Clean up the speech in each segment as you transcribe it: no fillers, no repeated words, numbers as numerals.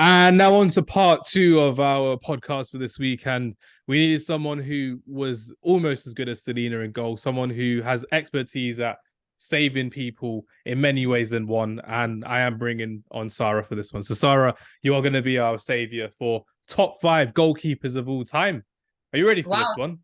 And now on to part two of our podcast for this week. And we needed someone who was almost as good as Selena in goal, someone who has expertise at saving people in many ways than one. And I am bringing on Sara for this one. So, Sara, you are going to be our savior for top five goalkeepers of all time. Are you ready for this Wow, one?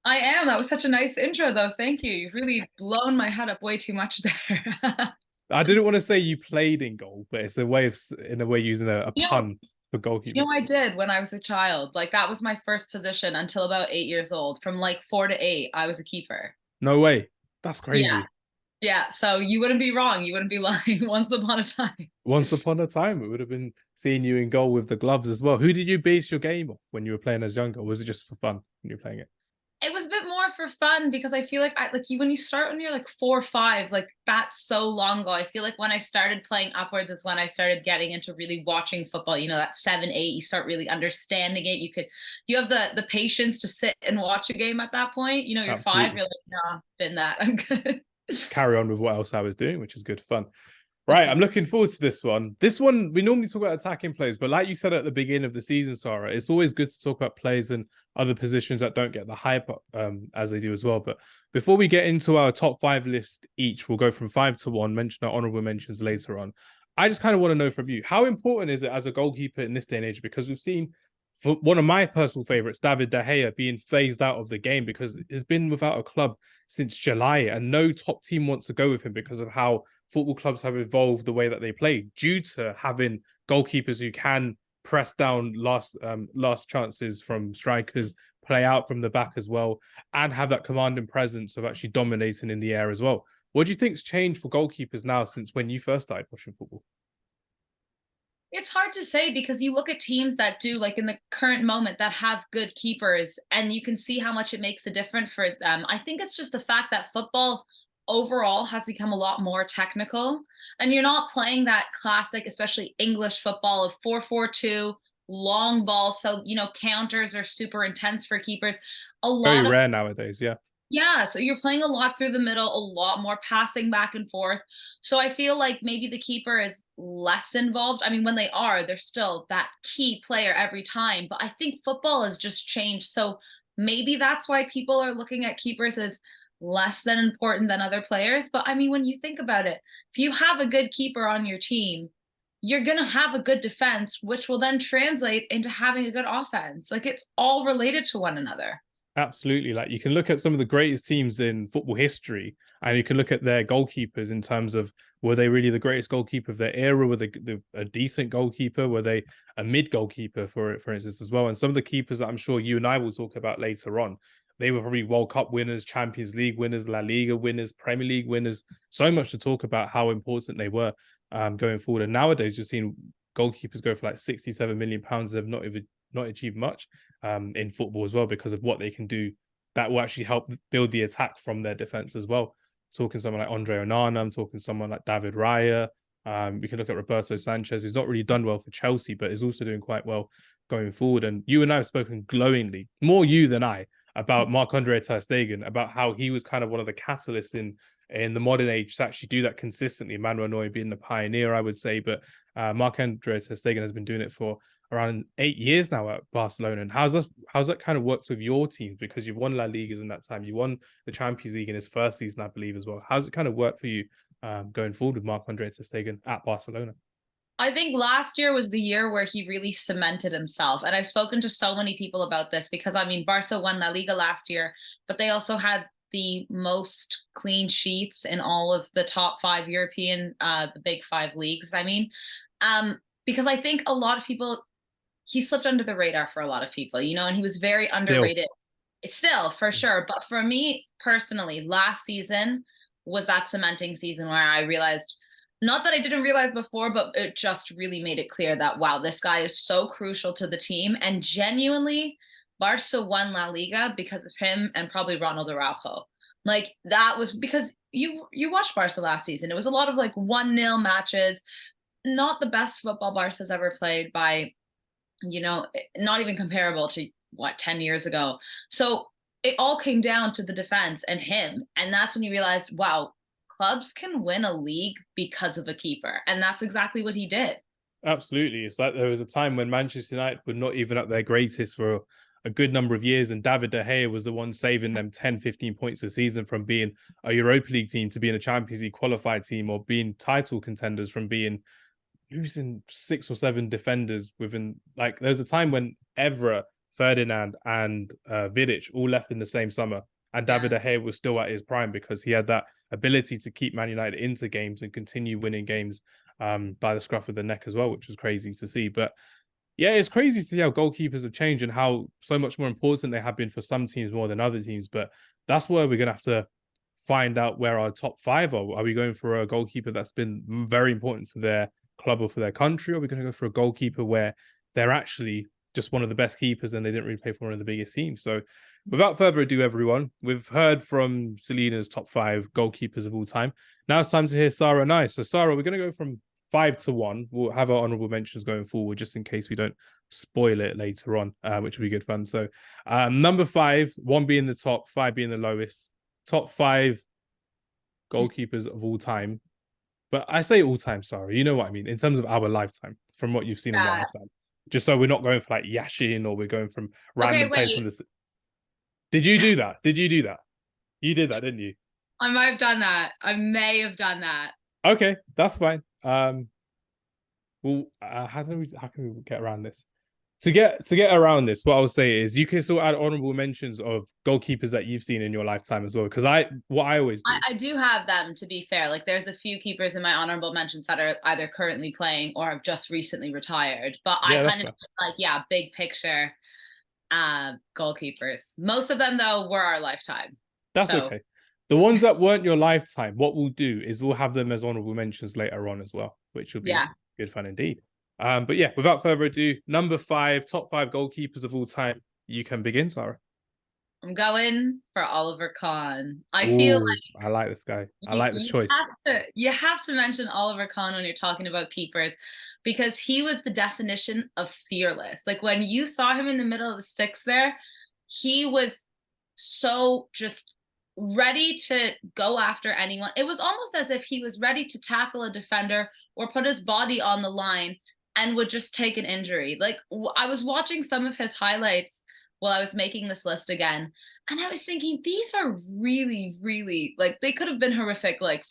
I am. That was such a nice intro, though. Thank you. You've really blown my head up way too much there. I didn't want to say you played in goal, but it's a way of, in a way, using a You know, pun for goalkeepers. I did when I was a child. Like that was my first position until about 8 years old. From like 4 to 8, I was a keeper. No way. That's Yeah, crazy. yeah. So you wouldn't be wrong. You wouldn't be lying. Once upon a time. Once upon a time, it would have been seeing you in goal with the gloves as well. Who did you base your game off when you were playing as younger? Or was it just for fun when you were playing it? It was a bit more for fun because I feel like you when you start when you're like 4 or 5, like that's so long ago. I feel like when I started playing upwards is when I started getting into really watching football. That 7, 8, you start really understanding it. You have the patience to sit and watch a game at that point. You're 5, Absolutely. you're like, nah, been that. I'm good. Just carry on with what else I was doing, which is good fun. Right, I'm looking forward to this one. This one, we normally talk about attacking players, but like you said at the beginning of the season, Sarah, it's always good to talk about players in other positions that don't get the hype as they do as well. But before we get into our top five list each, we'll go from 5 to 1, mention our honorable mentions later on. I just kind of want to know from you, how important is it as a goalkeeper in this day and age? Because we've seen for one of my personal favorites, David De Gea, being phased out of the game because he's been without a club since July, and no top team wants to go with him because of how football clubs have evolved the way that they play due to having goalkeepers who can press down last chances from strikers, play out from the back as well, and have that commanding presence of actually dominating in the air as well. What do you think's changed for goalkeepers now since when you first started watching football? It's hard to say because you look at teams that do, like in the current moment, that have good keepers, and you can see how much it makes a difference for them. I think it's just the fact that football overall has become a lot more technical, and you're not playing that classic, especially English football of 4-4-2, long balls. So, counters are super intense for keepers. A Very lot of rare nowadays, yeah. Yeah, so you're playing a lot through the middle, a lot more passing back and forth. So I feel like maybe the keeper is less involved. I mean, when they are, they're still that key player every time. But I think football has just changed. So maybe that's why people are looking at keepers as less than important than other players. But I mean, when you think about it, if you have a good keeper on your team, you're going to have a good defense, which will then translate into having a good offense. Like it's all related to one another. Absolutely. Like you can look at some of the greatest teams in football history and you can look at their goalkeepers in terms of were they really the greatest goalkeeper of their era? Were they a decent goalkeeper? Were they a mid goalkeeper for instance, as well? And some of the keepers that I'm sure you and I will talk about later on, they were probably World Cup winners, Champions League winners, La Liga winners, Premier League winners. So much to talk about how important they were going forward. And nowadays, you're seeing goalkeepers go for like 67 million pounds. They've not achieved much in football as well because of what they can do that will actually help build the attack from their defense as well. Talking someone like Andre Onana, I'm talking someone like David Raya. We can look at Roberto Sanchez, who's not really done well for Chelsea, but is also doing quite well going forward. And you and I have spoken glowingly, more you than I, about Marc-Andre ter Stegen, about how he was kind of one of the catalysts in the modern age to actually do that consistently. Manuel Neuer being the pioneer, I would say, but Marc-Andre ter Stegen has been doing it for around 8 years now at Barcelona. And how's that kind of works with your teams? Because you've won La Ligas in that time, you won the Champions League in his first season, I believe, as well. How's it kind of work for you going forward with Marc-Andre ter Stegen at Barcelona? I think last year was the year where he really cemented himself. And I've spoken to so many people about this because, I mean, Barca won La Liga last year, but they also had the most clean sheets in all of the top five European, the big five leagues, I mean. Because I think a lot of people, he slipped under the radar for a lot of people, and he was very Still, underrated. Still, for sure. But for me personally, last season was that cementing season where I realized, not that I didn't realize before, but it just really made it clear that, wow, this guy is so crucial to the team. And genuinely, Barca won La Liga because of him and probably Ronald Araujo. Like that was because you watched Barca last season. It was a lot of like 1-0 matches, not the best football Barca's ever played by, not even comparable to what, 10 years ago. So it all came down to the defense and him. And that's when you realized, wow, clubs can win a league because of a keeper. And that's exactly what he did. Absolutely. It's like there was a time when Manchester United were not even at their greatest for a good number of years, and David De Gea was the one saving them 10, 15 points a season from being a Europa League team to being a Champions League qualified team, or being title contenders from being losing 6 or 7 defenders within. Like, there's a time when Evra, Ferdinand, and Vidic all left in the same summer, and David De Gea was still at his prime because he had that ability to keep Man United into games and continue winning games by the scruff of the neck as well, which was crazy to see. But yeah, it's crazy to see how goalkeepers have changed and how so much more important they have been for some teams more than other teams. But that's where we're going to have to find out where our top 5 are. Are we going for a goalkeeper that's been very important for their club or for their country? Or are we going to go for a goalkeeper where they're actually just one of the best keepers and they didn't really play for one of the biggest teams? So without further ado, everyone, we've heard from Selena's top 5 goalkeepers of all time. Now it's time to hear Sara and I. So Sara, we're going to go from 5 to 1. We'll have our honorable mentions going forward just in case we don't spoil it later on, which will be good fun. So number 5, 1 being the top, 5 being the lowest. Top 5 goalkeepers of all time. But I say all time, Sara, you know what I mean, in terms of our lifetime, from what you've seen in my lifetime. Just so we're not going for like Yashin, or we're going from random players from this. Did you do that? Did you do that? You did that, didn't you? I might have done that. I may have done that. Okay, that's fine. Well, how can we get around this? To get around this, what I'll say is you can still add honorable mentions of goalkeepers that you've seen in your lifetime as well. Because what I always do, I do have them, to be fair. Like, there's a few keepers in my honorable mentions that are either currently playing or have just recently retired. But I kind of like, yeah, big picture goalkeepers. Most of them though were our lifetime. That's okay. The ones that weren't your lifetime, what we'll do is we'll have them as honorable mentions later on as well, which will be good fun indeed. But yeah, without further ado, number 5, top 5 goalkeepers of all time. You can begin, Sara. I'm going for Oliver Kahn. I feel like I like this guy. I like this choice. You have to mention Oliver Kahn when you're talking about keepers, because he was the definition of fearless. Like, when you saw him in the middle of the sticks there, he was so just ready to go after anyone. It was almost as if he was ready to tackle a defender or put his body on the line and would just take an injury. Like, I was watching some of his highlights while I was making this list again, and I was thinking, these are really, really, like, they could have been horrific, like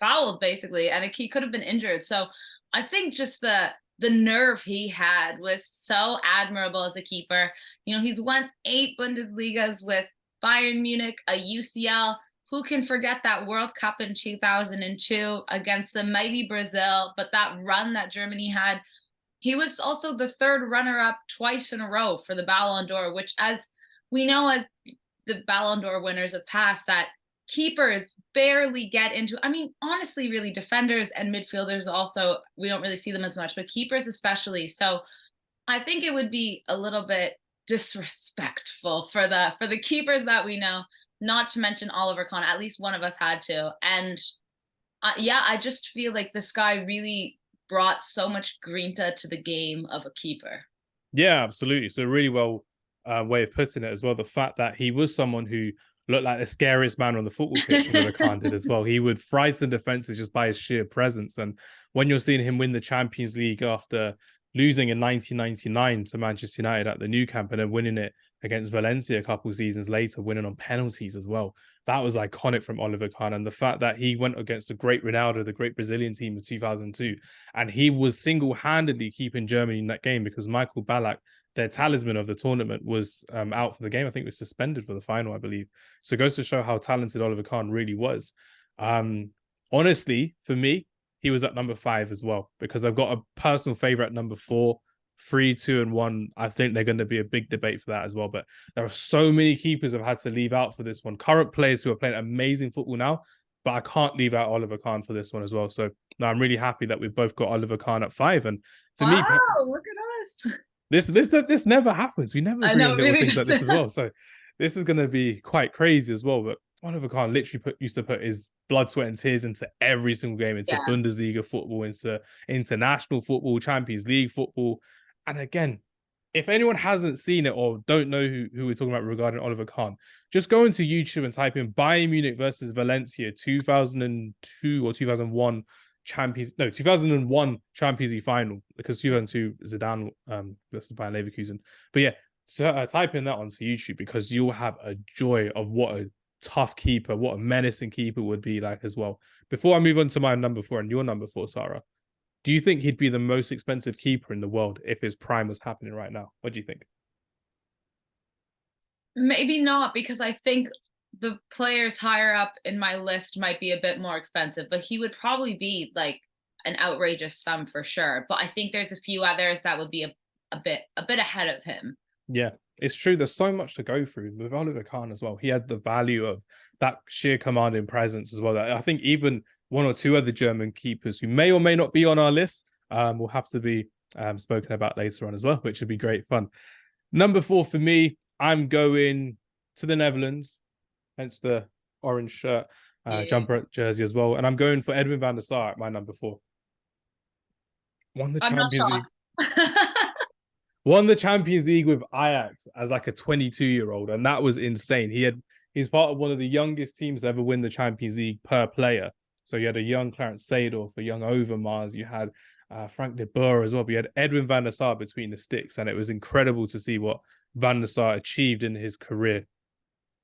fouls basically, and he could have been injured. So I think just the nerve he had was so admirable as a keeper. You know, he's won 8 Bundesligas with Bayern Munich, a UCL. Who can forget that World Cup in 2002 against the mighty Brazil? But that run that Germany had, he was also the 3rd runner-up twice in a row for the Ballon d'Or, which, as we know, as the Ballon d'Or winners have passed, that keepers barely get into. I mean, honestly, really, defenders and midfielders also, we don't really see them as much, but keepers especially. So I think it would be a little bit disrespectful for the keepers that we know not to mention Oliver Kahn. At least one of us had to. And I just feel like this guy really brought so much grinta to the game of a keeper. Yeah, absolutely. So really well way of putting it as well. The fact that he was someone who looked like the scariest man on the football pitch, Oliver Kahn did as well. He would frighten defenses just by his sheer presence. And when you're seeing him win the Champions League after losing in 1999 to Manchester United at the Nou Camp and then winning it against Valencia a couple of seasons later, winning on penalties as well. That was iconic from Oliver Kahn. And the fact that he went against the great Ronaldo, the great Brazilian team of 2002, and he was single-handedly keeping Germany in that game because Michael Ballack, their talisman of the tournament, was out for the game. I think it was suspended for the final, I believe. So it goes to show how talented Oliver Kahn really was. Honestly, for me, he was at number 5 as well, because I've got a personal favorite at number 4, 3, 2, and 1. I think they're going to be a big debate for that as well. But there are so many keepers I've had to leave out for this one. Current players who are playing amazing football now, but I can't leave out Oliver Kahn for this one as well. So no, I'm really happy that we've both got Oliver Kahn at 5. And for me, look at us. This never happens. We never agree on little things like this as well. So this is going to be quite crazy as well. But Oliver Kahn literally used to put his blood, sweat, and tears into every single game, into Bundesliga football, into international football, Champions League football. And again, if anyone hasn't seen it or don't know who we're talking about regarding Oliver Kahn, just go into YouTube and type in Bayern Munich versus Valencia 2002 or 2001 2001 Champions League final, because 2002 Zidane versus Bayern Leverkusen. But yeah, so type in that onto YouTube, because you'll have a joy of what a tough keeper, what a menacing keeper would be like as well. Before I move on to my number 4 and your number 4, Sarah, do you think he'd be the most expensive keeper in the world if his prime was happening right now? What do you think? Maybe not, because I think the players higher up in my list might be a bit more expensive, but he would probably be like an outrageous sum for sure. But I think there's a few others that would be a bit ahead of him. Yeah, it's true. There's so much to go through with Oliver Kahn as well. He had the value of that sheer commanding presence as well. I think even one or two other German keepers who may or may not be on our list will have to be spoken about later on as well, which would be great fun. Number 4 for me, I'm going to the Netherlands, hence the orange shirt, jumper jersey as well. And I'm going for Edwin van der Sar at my number 4. Won the Champions League. Won the Champions League with Ajax as like a 22-year-old, and that was insane. He's part of one of the youngest teams to ever win the Champions League per player. So you had a young Clarence Seedorf, a young Overmars, you had Frank de Boer as well, but you had Edwin van der Sar between the sticks, and it was incredible to see what van der Sar achieved in his career.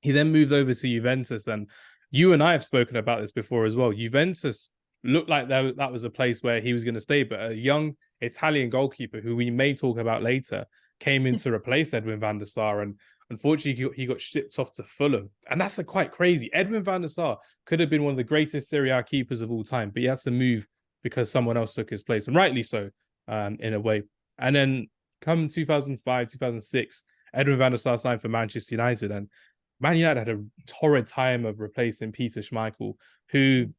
He then moved over to Juventus, and you and I have spoken about this before as well. Juventus looked like that was a place where he was going to stay, but a young Italian goalkeeper, who we may talk about later, came in to replace Edwin van der Sar, and unfortunately he got shipped off to Fulham. And that's quite crazy. Edwin van der Sar could have been one of the greatest Serie A keepers of all time, but he had to move because someone else took his place, and rightly so, in a way. And then come 2005, 2006, Edwin van der Sar signed for Manchester United, and Man United had a torrid time of replacing Peter Schmeichel, who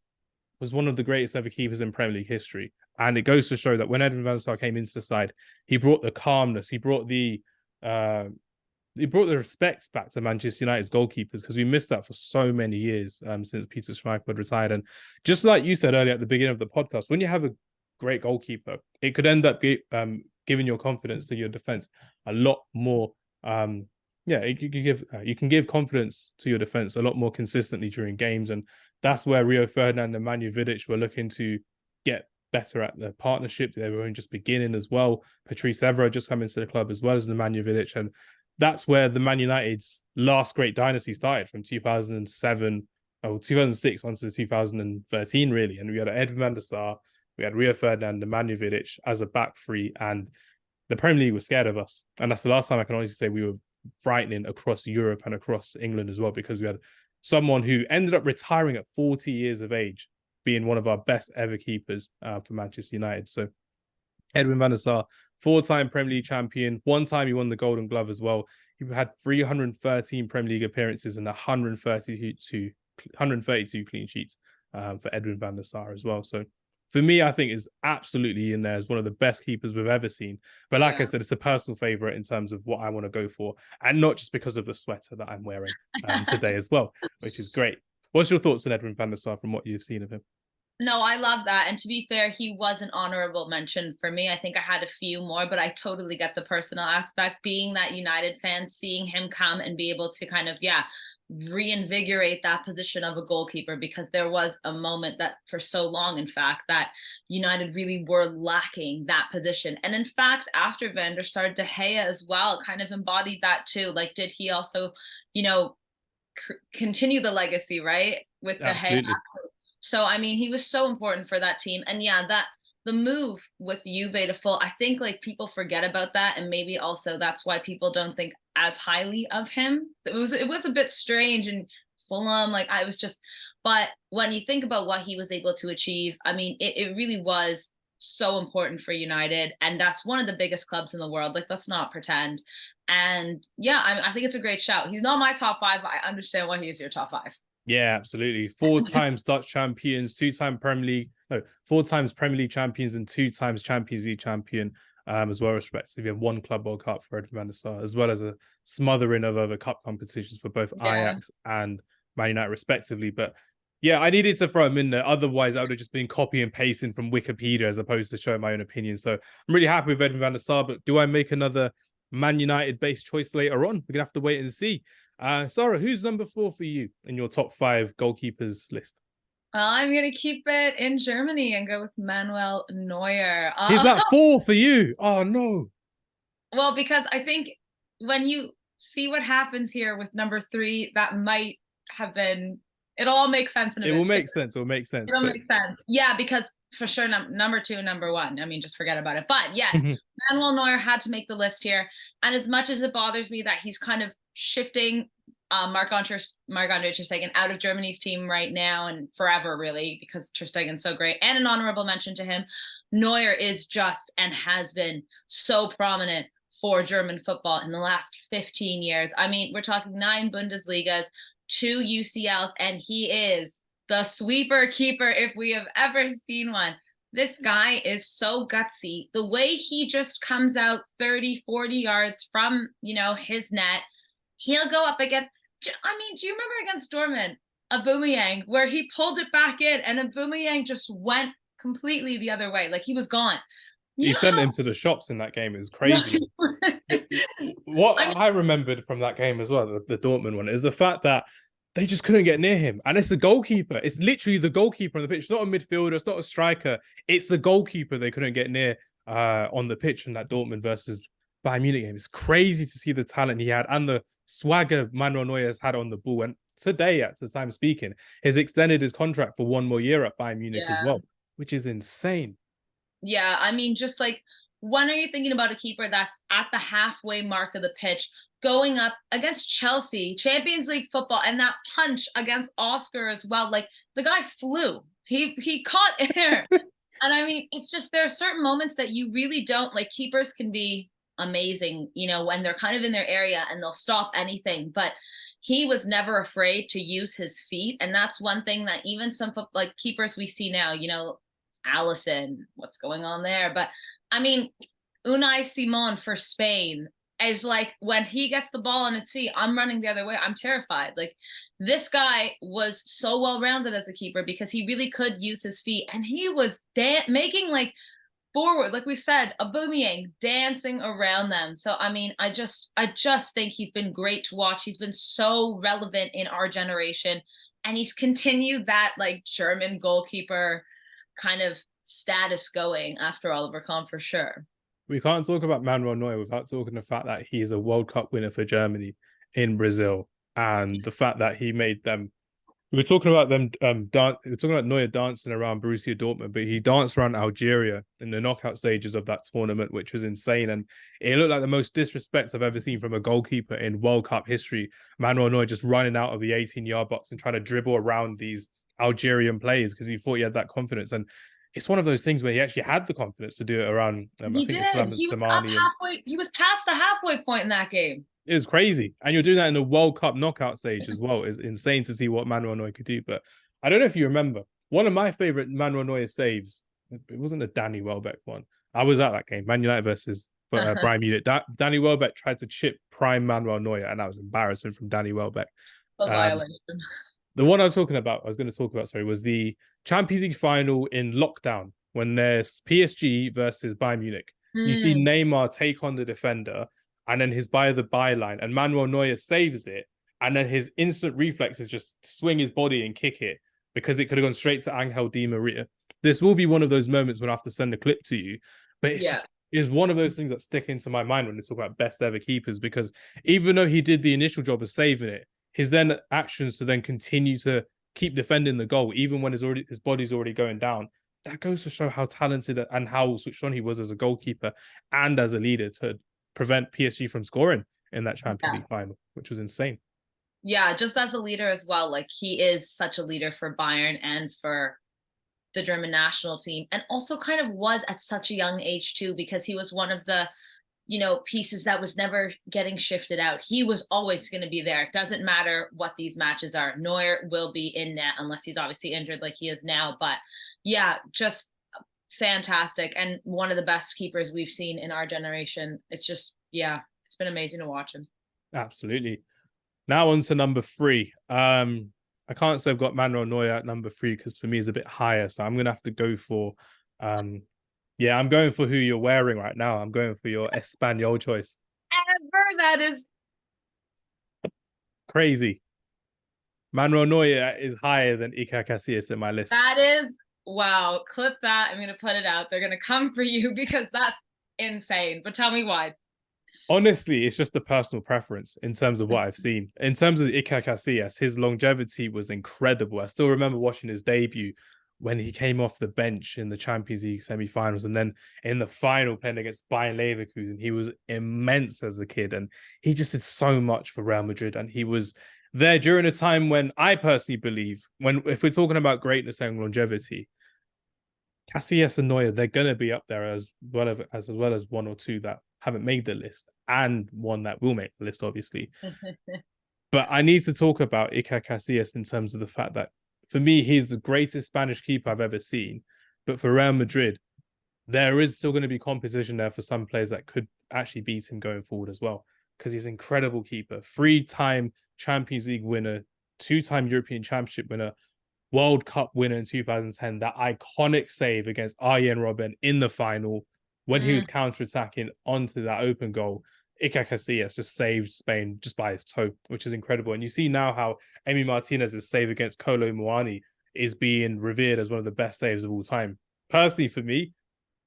was one of the greatest ever keepers in Premier League history. And it goes to show that when Edwin van der Sar came into the side, he brought the calmness, he brought the respect back to Manchester United's goalkeepers, because we missed that for so many years since Peter Schmeichel had retired. And just like you said earlier at the beginning of the podcast, when you have a great goalkeeper, it could end up giving your confidence to your defense a lot more. You can give confidence to your defense a lot more consistently during games, and that's where Rio Ferdinand and Manuel Vidic were looking to get better at the partnership. They were just beginning as well. Patrice Evra just come into the club as well as the Manuel Vidic, and that's where the Man United's last great dynasty started, from 2006 onto 2013 really. And we had Edwin van der Sar, we had Rio Ferdinand and Manuel Vidic as a back three, and the Premier League was scared of us. And that's the last time I can honestly say we were frightening across Europe and across England as well, because we had someone who ended up retiring at 40 years of age, being one of our best ever keepers for Manchester United. So Edwin van der Sar, 4-time Premier League champion. One time he won the Golden Glove as well. He had 313 Premier League appearances and 132 clean sheets for Edwin van der Sar as well. So for me, I think is absolutely in there as one of the best keepers we've ever seen. But like I said, it's a personal favorite in terms of what I want to go for, and not just because of the sweater that I'm wearing today as well, which is great. What's your thoughts on Edwin van der Sar from what you've seen of him? No, I love that. And to be fair, he was an honorable mention for me. I think I had a few more, but I totally get the personal aspect. Being that United fan, seeing him come and be able to kind of, reinvigorate that position of a goalkeeper, because there was a moment that for so long, in fact, that United really were lacking that position. And in fact, after Van der Sar, De Gea as well kind of embodied that too. Like, did he also, continue the legacy, right? With De Gea. So, I mean, he was so important for that team. And the move with Juve to Fulham, I think like people forget about that, and maybe also that's why people don't think as highly of him. It was a bit strange, and Fulham, but when you think about what he was able to achieve, I mean, it really was so important for United, and that's one of the biggest clubs in the world. Like, let's not pretend. And I think it's a great shout. He's not my top 5, but I understand why he's your top 5. Yeah, absolutely. 4 times Dutch champions, 2-time Premier League, 4 times Premier League champions, and 2 times Champions League champion, as well, respectively. You have 1 Club World Cup for Edwin van der Sar, as well as a smothering of other cup competitions for both Ajax and Man United, respectively. But yeah, I needed to throw him in there. Otherwise, I would have just been copy and pasting from Wikipedia as opposed to showing my own opinion. So I'm really happy with Edwin van der Sar. But do I make another Man United-based choice later on? We're going to have to wait and see. Sarah, who's number 4 for you in your top 5 goalkeepers list? Well, I'm gonna keep it in Germany and go with Manuel Neuer. He's that 4 for you. Oh no. Well, because I think when you see what happens here with number 3, that might have been. It'll all make sense in a It bit. will make sense. It will make sense. It'll make sense. Yeah, because for sure, number 2 and number 1. I mean, just forget about it. But yes, Manuel Neuer had to make the list here. And as much as it bothers me that he's kind of shifting Marc-Andre ter Stegen out of Germany's team right now and forever, really, because ter Stegen's so great. And an honorable mention to him, Neuer is just and has been so prominent for German football in the last 15 years. I mean, we're talking 9 Bundesligas, 2 UCLs, and he is the sweeper keeper if we have ever seen one. This guy is so gutsy. The way he just comes out 30, 40 yards from, his net, he'll go up against, I mean, do you remember against Dortmund, Aubameyang, where he pulled it back in and Aubameyang just went completely the other way? Like he was gone. He sent him to the shops in that game. It was crazy. What I remembered from that game as well, the Dortmund one, is the fact that they just couldn't get near him. And it's the goalkeeper. It's literally the goalkeeper on the pitch. It's not a midfielder. It's not a striker. It's the goalkeeper they couldn't get near on the pitch in that Dortmund versus Bayern Munich game. It's crazy to see the talent he had and the swagger Manuel Neuer has had on the ball. And today, at the time speaking, he's extended his contract for 1 more year at Bayern Munich as well, which is insane. Yeah, I mean, just like, when are you thinking about a keeper that's at the halfway mark of the pitch, going up against Chelsea, Champions League football, and that punch against Oscar as well? Like, the guy flew. He caught air. And I mean, it's just, there are certain moments that you really don't, like, keepers can be amazing, when they're kind of in their area and they'll stop anything. But he was never afraid to use his feet. And that's one thing that even some like keepers we see now, Allison, what's going on there? But I mean, Unai Simon for Spain is like, when he gets the ball on his feet, I'm running the other way. I'm terrified. Like, this guy was so well-rounded as a keeper because he really could use his feet, and he was making like forward, like we said, Aubameyang dancing around them. So I mean, I just think he's been great to watch. He's been so relevant in our generation, and he's continued that like German goalkeeper kind of status going after Oliver Kahn for sure. We can't talk about Manuel Neuer without talking the fact that he's a World Cup winner for Germany in Brazil, and the fact that he made them. We were talking about them we were talking about Neuer dancing around Borussia Dortmund, but he danced around Algeria in the knockout stages of that tournament, which was insane. And it looked like the most disrespect I've ever seen from a goalkeeper in World Cup history. Manuel Neuer just running out of the 18-yard box and trying to dribble around these Algerian players because he thought he had that confidence. And it's one of those things where he actually had the confidence to do it around. He did. He was up halfway. He was past the halfway point in that game. It was crazy. And you're doing that in the World Cup knockout stage as well. It's insane to see what Manuel Neuer could do. But I don't know if you remember, one of my favorite Manuel Neuer saves, it wasn't a Danny Welbeck one. I was at that game, Man United versus Bayern Munich. Danny Welbeck tried to chip prime Manuel Neuer, and that was embarrassing from Danny Welbeck. The one I was going to talk about, was the Champions League final in lockdown when there's PSG versus Bayern Munich. You see Neymar take on the defender, and then his by the byline, and Manuel Neuer saves it, and then his instant reflex is just swing his body and kick it because it could have gone straight to Angel Di Maria. This will be one of those moments when I have to send a clip to you, but it's one of those things that stick into my mind when they talk about best ever keepers, because even though he did the initial job of saving it, his then actions to then continue to keep defending the goal, even when his body's already going down, that goes to show how talented and how switched on he was as a goalkeeper and as a leader to prevent PSG from scoring in that Champions League final, which was insane. Yeah, just as a leader as well. Like, he is such a leader for Bayern and for the German national team, and also kind of was at such a young age too, because he was one of the, pieces that was never getting shifted out. He was always going to be there. It doesn't matter what these matches are. Neuer will be in net unless he's obviously injured like he is now. But yeah, just fantastic, and one of the best keepers we've seen in our generation. It's just, it's been amazing to watch him. Absolutely. Now on to number 3. I can't say I've got Manuel Neuer at number 3 because for me it's a bit higher, so I'm gonna have to go for I'm going for who you're wearing right now. I'm going for your Espanyol choice. Ever. That is crazy. Manuel Neuer is higher than Iker Casillas in my list. That is, wow, clip that. I'm going to put it out. They're going to come for you because that's insane. But tell me why. Honestly, it's just a personal preference in terms of what I've seen. In terms of Iker Casillas, his longevity was incredible. I still remember watching his debut when he came off the bench in the Champions League semi-finals, and then in the final playing against Bayern Leverkusen. He was immense as a kid, and he just did so much for Real Madrid. And he was there during a time when I personally believe, if we're talking about greatness and longevity, Casillas and Neuer, they're going to be up there as well as one or two that haven't made the list, and one that will make the list, obviously. But I need to talk about Iker Casillas in terms of the fact that, for me, he's the greatest Spanish keeper I've ever seen. But for Real Madrid, there is still going to be competition there for some players that could actually beat him going forward as well, because he's an incredible keeper. 3-time Champions League winner, 2-time European Championship winner, World Cup winner in 2010, that iconic save against Arjen Robben in the final when he was counter-attacking onto that open goal. Iker Casillas just saved Spain just by his toe, which is incredible. And you see now how Emi Martinez's save against Kolo Muani is being revered as one of the best saves of all time. Personally, for me,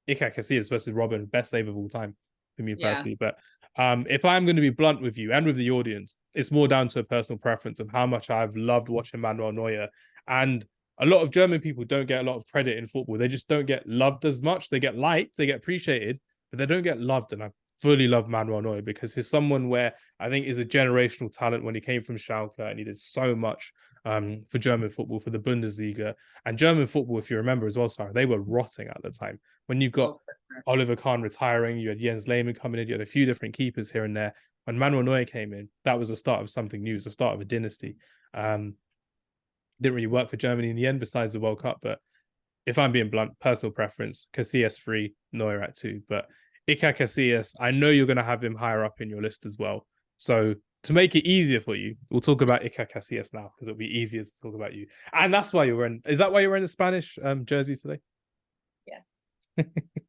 Iker Casillas versus Robben, best save of all time for me personally. But if I'm going to be blunt with you and with the audience, it's more down to a personal preference of how much I've loved watching Manuel Neuer. And a lot of German people don't get a lot of credit in football. They just don't get loved as much. They get liked, they get appreciated, but they don't get loved. And I fully love Manuel Neuer because he's someone where I think is a generational talent when he came from Schalke, and he did so much for German football, for the Bundesliga. And German football, if you remember as well, Sarah, they were rotting at the time. When you got Oliver Kahn retiring, you had Jens Lehmann coming in, you had a few different keepers here and there. When Manuel Neuer came in, that was the start of something new. It was the start of a dynasty. Didn't really work for Germany in the end, besides the World Cup. But if I'm being blunt, personal preference, Casillas 3, Neuer at 2. But Iker Casillas, I know you're going to have him higher up in your list as well. So to make it easier for you, we'll talk about Iker Casillas now, because it'll be easier to talk about you. And that's why you're wearing. Is that why you're wearing the Spanish jersey today? Yeah.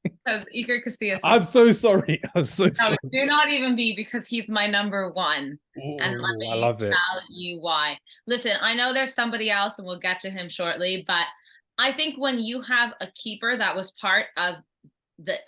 Because Iker Casillas. I'm so sorry. I'm so sorry. Do not even be, because he's my number one. Ooh, and let me I love tell it. you why. Listen, I know there's somebody else, and we'll get to him shortly, but I think when you have a keeper that was part of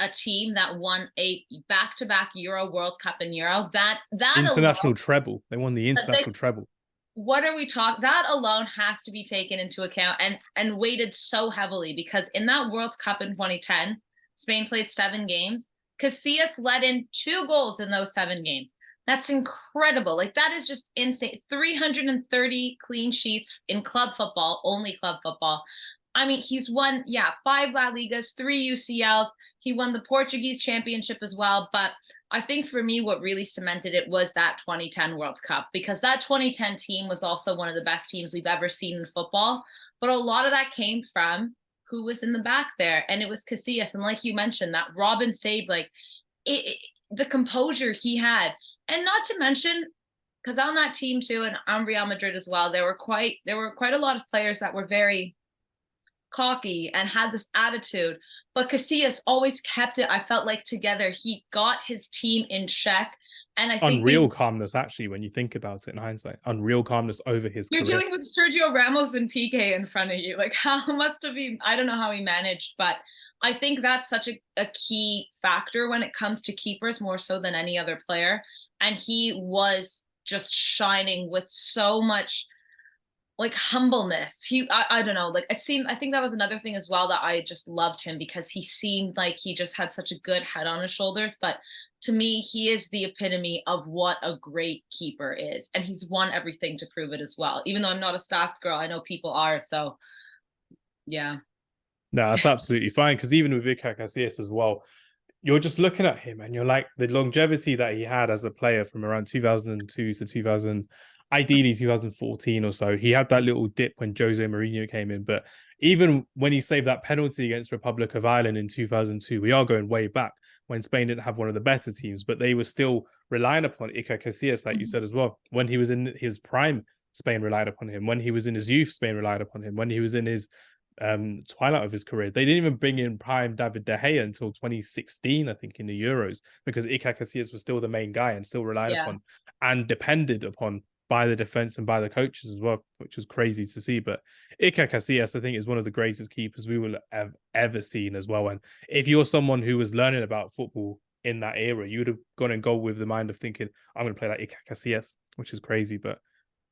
a team that won a back-to-back Euro, World Cup, and Euro, that international alone, treble. They won the international treble. What are we talking? That alone has to be taken into account and weighted so heavily, because in that World Cup in 2010, Spain played 7 games. Casillas let in 2 goals in those 7 games. That's incredible. Like, that is just insane. 330 clean sheets in club football, only club football. I mean, he's won, 5 La Ligas, 3 UCLs. He won the Portuguese championship as well. But I think for me, what really cemented it was that 2010 World Cup, because that 2010 team was also one of the best teams we've ever seen in football. But a lot of that came from who was in the back there. And it was Casillas. And like you mentioned, that Robben save, like the composure he had. And not to mention, because on that team too, and on Real Madrid as well, there were quite a lot of players that were very cocky and had this attitude, but Casillas always kept it, I felt like, together. He got his team in check, and I think unreal calmness, actually, when you think about it in hindsight. Unreal calmness over his you're career. dealing with Sergio Ramos and Piqué in front of you. Like, how must have been, I don't know how he managed, but I think that's such a key factor when it comes to keepers, more so than any other player. And he was just shining with so much like humbleness. I don't know, like I think that was another thing as well, that I just loved him, because he seemed like he just had such a good head on his shoulders. But to me, he is the epitome of what a great keeper is, and he's won everything to prove it as well. Even though I'm not a stats girl, I know people are. So yeah. No, that's absolutely fine, because even with Iker Casillas as well, you're just looking at him and you're like, the longevity that he had as a player from around 2002 to 2000, ideally 2014 or so. He had that little dip when Jose Mourinho came in, but even when he saved that penalty against Republic of Ireland in 2002, we are going way back when Spain didn't have one of the better teams, but they were still relying upon Iker Casillas, like you said as well. When he was in his prime, Spain relied upon him. When he was in his youth, Spain relied upon him. When he was in his twilight of his career, they didn't even bring in prime David De Gea until 2016, I think, in the Euros, because Iker Casillas was still the main guy and still relied upon and depended upon by the defense and by the coaches as well, which was crazy to see. But Iker Casillas, I think, is one of the greatest keepers we will have ever seen as well. And if you're someone who was learning about football in that era, you would have gone and go with the mind of thinking, I'm going to play like Iker Casillas, which is crazy. But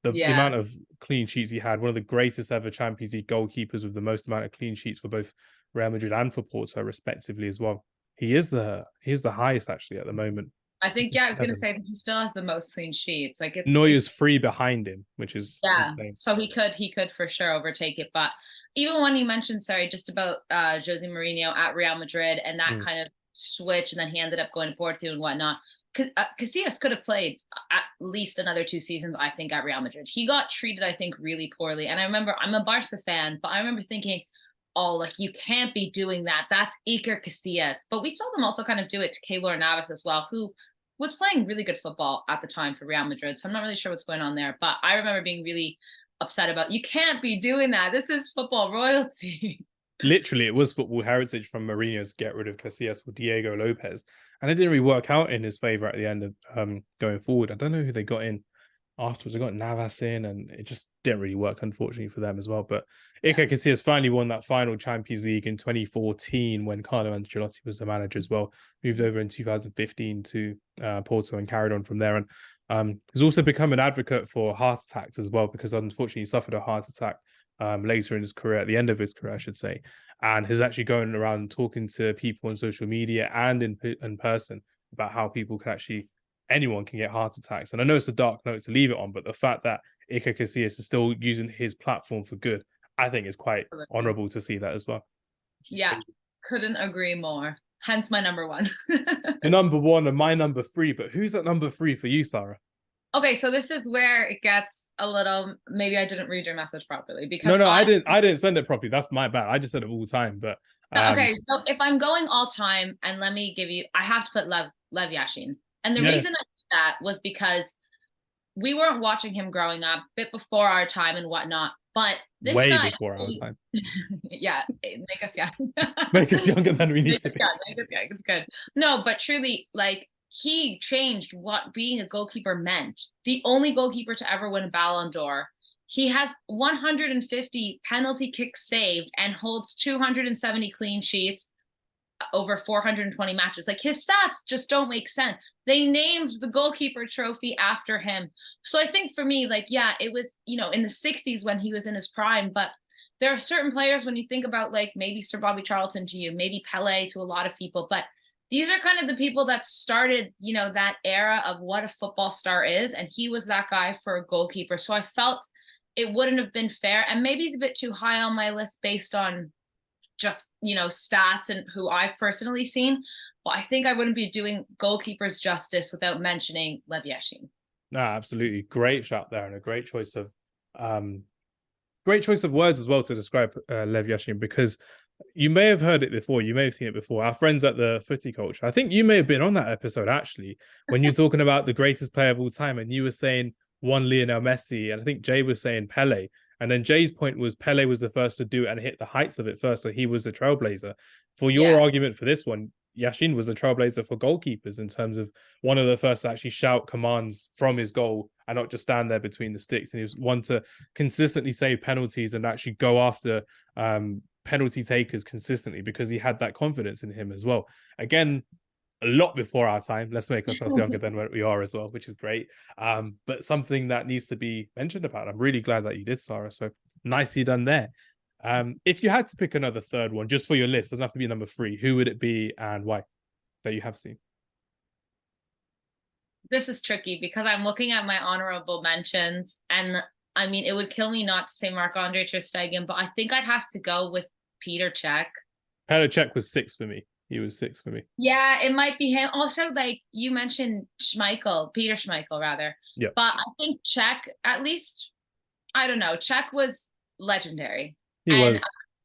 the amount of clean sheets he had, one of the greatest ever Champions League goalkeepers with the most amount of clean sheets for both Real Madrid and for Porto, respectively, as well. He is the highest actually at the moment. I think, I was going to say that he still has the most clean sheets. Like Neuer's 3 behind him, which is insane. So he could for sure overtake it. But even when you mentioned, sorry, just about Jose Mourinho at Real Madrid and that kind of switch, and then he ended up going to Porto and whatnot. Casillas could have played at least another 2 seasons, I think, at Real Madrid. He got treated, I think, really poorly. And I remember, I'm a Barca fan, but I remember thinking, oh, like, you can't be doing that. That's Iker Casillas. But we saw them also kind of do it to Keylor Navas as well, who was playing really good football at the time for Real Madrid. So I'm not really sure what's going on there. But I remember being really upset about, you can't be doing that. This is football royalty. Literally, it was football heritage from Mourinho to get rid of Casillas for Diego Lopez. And it didn't really work out in his favour at the end of going forward. I don't know who they got in afterwards. They got Navas in, and it just didn't really work, unfortunately, for them as well. But Iker Casillas finally won that final Champions League in 2014 when Carlo Ancelotti was the manager as well. Moved over in 2015 to Porto and carried on from there. And he's also become an advocate for heart attacks as well, because unfortunately he suffered a heart attack later in his career, at the end of his career, I should say, and he's actually going around talking to people on social media and in person about how people can actually, anyone can get heart attacks. And I know it's a dark note to leave it on, but the fact that Iker Casillas is still using his platform for good, I think is quite honourable to see that as well. Yeah, couldn't agree more. Hence my number 1. The number 1 and my number 3, but who's at number 3 for you, Sarah? Okay, so this is where it gets a little, maybe I didn't read your message properly, because no, I didn't send it properly. That's my bad. I just said it all the time. But okay, so if I'm going all time, and let me give you, I have to put Lev Yashin. And the reason I did that was because we weren't watching him growing up, a bit before our time and whatnot. But this way guy, before our time. Yeah, make us young. Make us younger than we need to be. Make us young. It's good. No, but truly, like, he changed what being a goalkeeper meant. The only goalkeeper to ever win a Ballon d'Or. He has 150 penalty kicks saved and holds 270 clean sheets over 420 matches. Like, his stats just don't make sense. They named the goalkeeper trophy after him. So I think for me, like, yeah, it was, in the 60s when he was in his prime, but there are certain players when you think about, like, maybe Sir Bobby Charlton to you, maybe Pele to a lot of people, but these are kind of the people that started, that era of what a football star is. And he was that guy for a goalkeeper. So I felt it wouldn't have been fair. And maybe he's a bit too high on my list based on just, stats and who I've personally seen. But I think I wouldn't be doing goalkeepers justice without mentioning Lev Yashin. No, absolutely. Great shout there, and a great choice of words as well to describe Lev Yashin, because you may have heard it before. You may have seen it before. Our friends at the Footy Culture, I think you may have been on that episode, actually, when you're talking about the greatest player of all time, and you were saying one Lionel Messi, and I think Jay was saying Pele. And then Jay's point was Pele was the first to do it and hit the heights of it first, so he was the trailblazer. For your argument for this one, Yashin was a trailblazer for goalkeepers in terms of one of the first to actually shout commands from his goal and not just stand there between the sticks. And he was one to consistently save penalties and actually go after penalty takers consistently, because he had that confidence in him as well. Again, a lot before our time. Let's make ourselves younger than what we are as well, which is great. But something that needs to be mentioned about. I'm really glad that you did, Sarah. So nicely done there. If you had to pick another third one just for your list, doesn't have to be number 3, who would it be and why that you have seen? This is tricky because I'm looking at my honorable mentions, and I mean, it would kill me not to say Marc-Andre ter Stegen, but I think I'd have to go with Peter Cech. Peter Cech was 6 for me. He was 6 for me. Yeah, it might be him. Also, like you mentioned, Peter Schmeichel, rather. Yeah. But I think Cech, at least, I don't know, Cech was legendary. He was.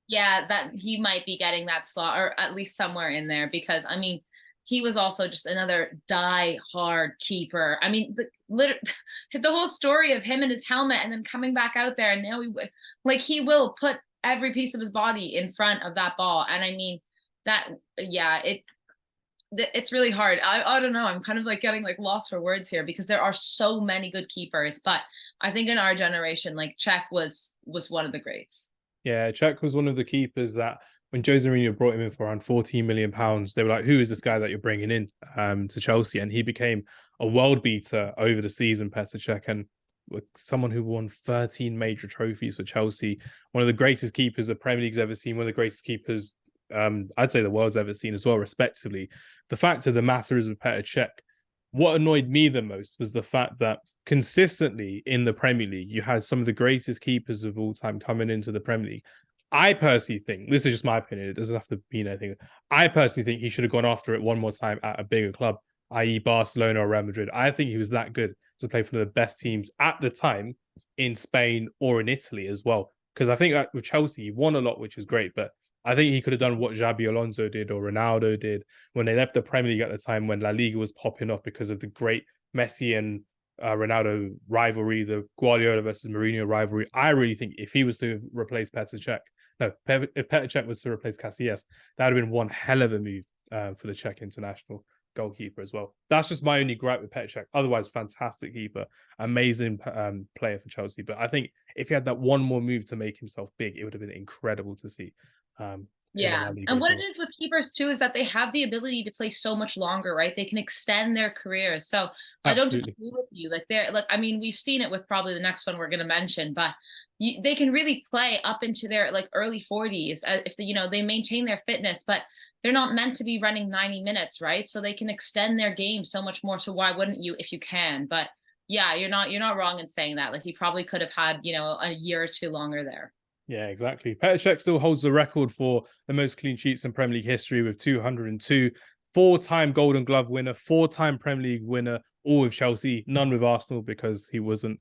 Yeah, that he might be getting that slot, or at least somewhere in there, because I mean, he was also just another die-hard keeper. I mean, the whole story of him and his helmet, and then coming back out there, and now he will put every piece of his body in front of that ball. And I mean, it's really hard. I don't know. I'm kind of like getting like lost for words here because there are so many good keepers. But I think in our generation, like Czech was one of the greats. Yeah, Czech was one of the keepers that when Jose Mourinho brought him in for around £14 million, they were like, "Who is this guy that you're bringing in to Chelsea?" And he became a world beater over the season, Petr Cech, and with someone who won 13 major trophies for Chelsea, one of the greatest keepers the Premier League's ever seen, one of the greatest keepers I'd say the world's ever seen as well, respectively. The fact of the matter is with Petr Cech, what annoyed me the most was the fact that consistently in the Premier League, you had some of the greatest keepers of all time coming into the Premier League. I personally think, this is just my opinion, it doesn't have to mean anything. I personally think he should have gone after it one more time at a bigger club, i.e. Barcelona or Real Madrid. I think he was that good to play for one of the best teams at the time in Spain or in Italy as well. Because I think with Chelsea, he won a lot, which is great, but I think he could have done what Xabi Alonso did or Ronaldo did when they left the Premier League at the time when La Liga was popping up because of the great Messi and Ronaldo rivalry, the Guardiola versus Mourinho rivalry. I really think if he was to replace Petr Cech, no, if Petr Cech was to replace Casillas, that would have been one hell of a move for the Czech international goalkeeper as well. That's just my only gripe with Petr Cech. Otherwise, fantastic keeper, amazing player for Chelsea. But I think if he had that one more move to make himself big, it would have been incredible to see. Yeah. And what it is with keepers too is that they have the ability to play so much longer, right? They can extend their careers. So I don't disagree with you. Like they're like, I mean, we've seen it with probably the next one we're going to mention, but they can really play up into their like early 40s if they, they maintain their fitness, but they're not meant to be running 90 minutes, right? So they can extend their game so much more. So why wouldn't you if you can? But yeah, you're not wrong in saying that. Like he probably could have had, a year or two longer there. Yeah, exactly. Petr Cech still holds the record for the most clean sheets in Premier League history with 202. Four-time Golden Glove winner, four-time Premier League winner, all with Chelsea, none with Arsenal because he wasn't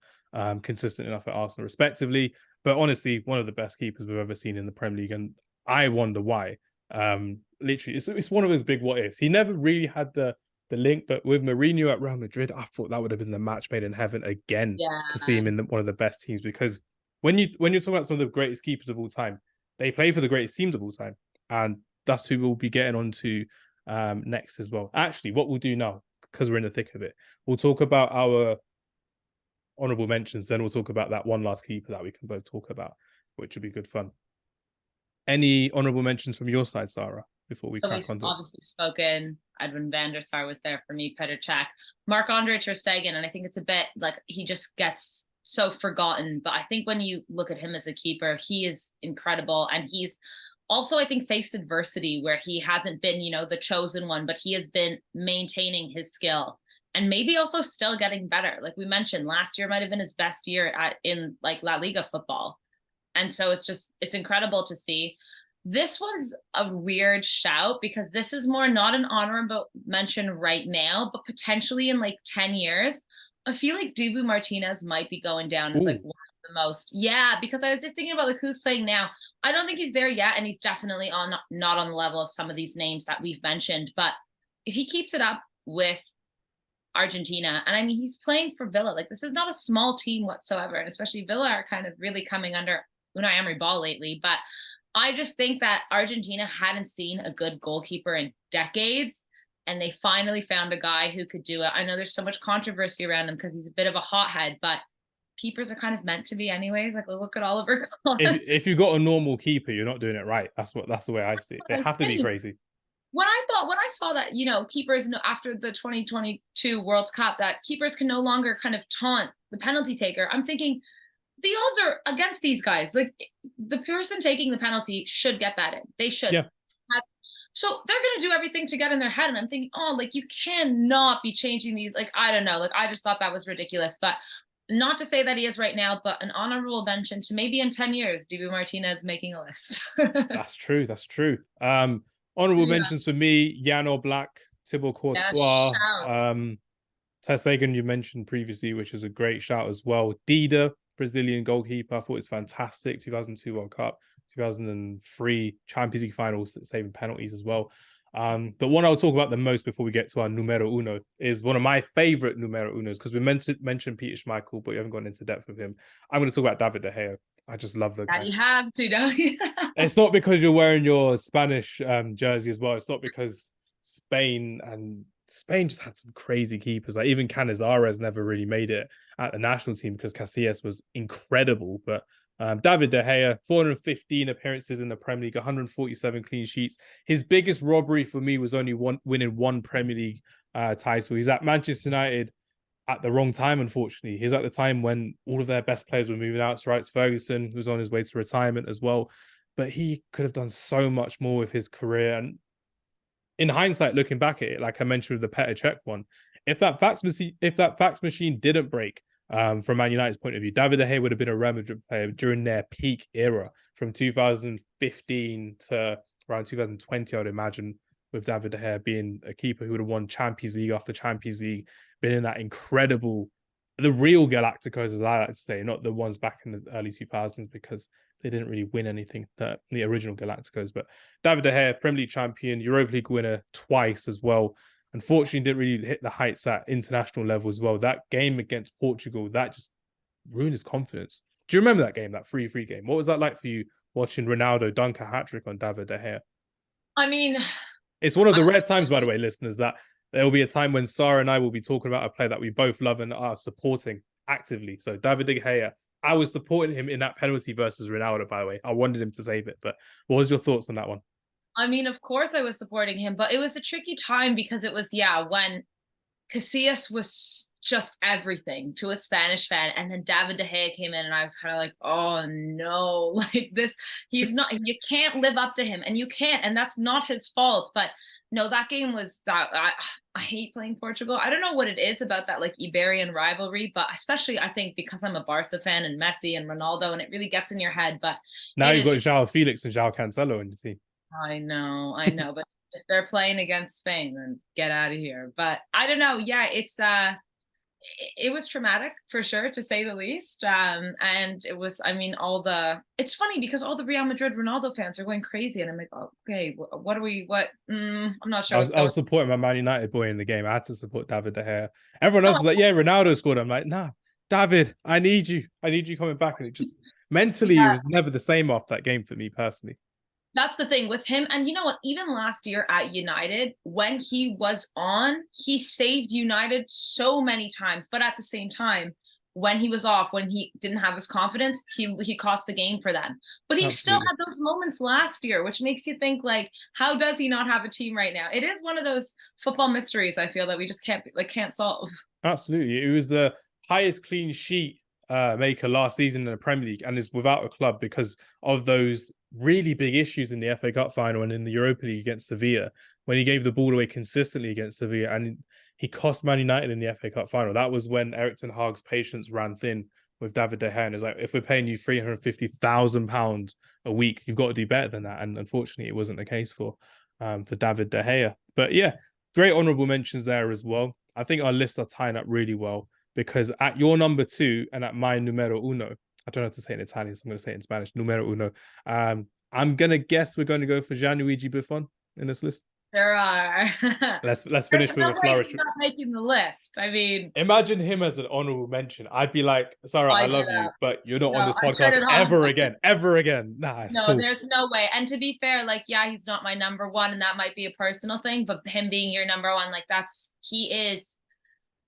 consistent enough at Arsenal, respectively. But honestly, one of the best keepers we've ever seen in the Premier League, and I wonder why. Literally, it's one of those big what ifs. He never really had the link, but with Mourinho at Real Madrid, I thought that would have been the match made in heaven again to see him in one of the best teams because when you're talking about some of the greatest keepers of all time, they play for the greatest teams of all time, and that's who we'll be getting on to next as well. Actually, what we'll do now, because we're in the thick of it, we'll talk about our honourable mentions, then we'll talk about that one last keeper that we can both talk about, which will be good fun. Any honourable mentions from your side, Sarah, before we crack on? We've obviously spoken. Edwin van der Sar was there for me, Petr Cech, Marc-Andre ter Stegen, and I think it's a bit like he just gets so forgotten, but I think when you look at him as a keeper, he is incredible, and he's also, I think, faced adversity where he hasn't been, the chosen one, but he has been maintaining his skill and maybe also still getting better. Like we mentioned, last year might have been his best year in like La Liga football, and so it's incredible to see. This one's a weird shout because this is more not an honorable mention right now, but potentially in like 10 years. I feel like Dibu Martinez might be going down as like one of the most. Yeah, because I was just thinking about like who's playing now. I don't think he's there yet, and he's definitely not on the level of some of these names that we've mentioned. But if he keeps it up with Argentina, and I mean he's playing for Villa, like this is not a small team whatsoever, and especially Villa are kind of really coming under Unai Emery ball lately. But I just think that Argentina hadn't seen a good goalkeeper in decades. And they finally found a guy who could do it. I know there's so much controversy around him because he's a bit of a hothead, but keepers are kind of meant to be anyways. Like look at Oliver Kahn. If you got a normal keeper, you're not doing it right. That's the way I see it. They have to be crazy. When I saw that, keepers after the 2022 World Cup, that keepers can no longer kind of taunt the penalty taker, I'm thinking the odds are against these guys. Like the person taking the penalty should get that in. They should. Yeah. So they're going to do everything to get in their head. And I'm thinking, oh, like you cannot be changing these. Like, I don't know. Like, I just thought that was ridiculous, but not to say that he is right now, but an honorable mention to maybe in 10 years, Dibu Martinez making a list. That's true. That's true. Honorable mentions for me, Jan Oblak, Thibaut Courtois, ter Stegen you mentioned previously, which is a great shout as well. Dida, Brazilian goalkeeper. I thought it's fantastic. 2002 World Cup, 2003 Champions League finals, saving penalties as well. But one I'll talk about the most before we get to our numero uno is one of my favorite numero unos because we mentioned Peter Schmeichel, but we haven't gone into depth with him. I'm going to talk about David De Gea. I just love the guy. You have to, don't you? It's not because you're wearing your Spanish jersey as well. It's not because Spain, and Spain just had some crazy keepers. Like even Canizares never really made it at the national team because Casillas was incredible. But David De Gea, 415 appearances in the Premier League, 147 clean sheets. His biggest robbery for me was only winning one Premier League title. He's at Manchester United at the wrong time, unfortunately. He's at the time when all of their best players were moving out. Sir Alex Ferguson was on his way to retirement as well. But he could have done so much more with his career. And in hindsight, looking back at it, like I mentioned with the Petr Cech one, if that fax machine didn't break, from Man United's point of view, David De Gea would have been a Real Madrid player during their peak era from 2015 to around 2020, I would imagine, with David De Gea being a keeper who would have won Champions League after Champions League, been in that incredible, the real Galacticos, as I like to say, not the ones back in the early 2000s, because they didn't really win anything, the original Galacticos. But David De Gea, Premier League champion, Europa League winner twice as well. Unfortunately, didn't really hit the heights at international level as well. That game against Portugal, that just ruined his confidence. Do you remember that game, that 3-3 game? What was that like for you, watching Ronaldo dunk a hat-trick on David De Gea? I mean, it's one of the rare times, by the way, listeners, that there will be a time when Sara and I will be talking about a player that we both love and are supporting actively. So David De Gea, I was supporting him in that penalty versus Ronaldo, by the way. I wanted him to save it. But what was your thoughts on that one? I mean, of course I was supporting him, but it was a tricky time because it was, when Casillas was just everything to a Spanish fan, and then David De Gea came in, and I was kind of like, oh no, like this, you can't live up to him, and you can't, and that's not his fault. But no, that game was that I hate playing Portugal. I don't know what it is about that like Iberian rivalry, but especially I think because I'm a Barca fan and Messi and Ronaldo, and it really gets in your head. But now you've got João Felix and João Cancelo in the team. I know, but if they're playing against Spain, then get out of here. But I don't know. Yeah, it was traumatic for sure, to say the least. And it was, I mean, it's funny because all the Real Madrid Ronaldo fans are going crazy, and I'm like, oh, okay, I'm not sure. I was supporting my Man United boy in the game. I had to support David De Gea. Everyone else was like, yeah, Ronaldo scored. I'm like, nah, David, I need you coming back. And it just mentally, it was never the same after that game for me personally. That's the thing with him. And you know what? Even last year at United, when he was on, he saved United so many times. But at the same time, when he was off, when he didn't have his confidence, he cost the game for them. But he still had those moments last year, which makes you think, like, how does he not have a team right now? It is one of those football mysteries, I feel, that we just can't solve. Absolutely. It was the highest clean sheet maker last season in the Premier League, and is without a club because of those really big issues in the FA Cup final and in the Europa League against Sevilla, when he gave the ball away consistently against Sevilla, and he cost Man United in the FA Cup final. That was when Erik ten Hag's patience ran thin with David De Gea, and it's like, if we're paying you £350,000 a week, you've got to do better than that. And unfortunately, it wasn't the case for David De Gea. But yeah, great honourable mentions there as well. I think our lists are tying up really well, because at your number 2 and at my numero uno, I don't know how to say it in Italian, so I'm going to say it in Spanish, numero uno, I'm going to guess we're going to go for Gianluigi Buffon in this list. There are. Let's finish with a flourish. He's not making the list. I mean, imagine him as an honorable mention. I'd be like, Sarah, I love you, but you're not on this podcast ever again. Nah, no, cool. There's no way. And to be fair, like, yeah, he's not my number 1, and that might be a personal thing, but him being your number 1, like, he is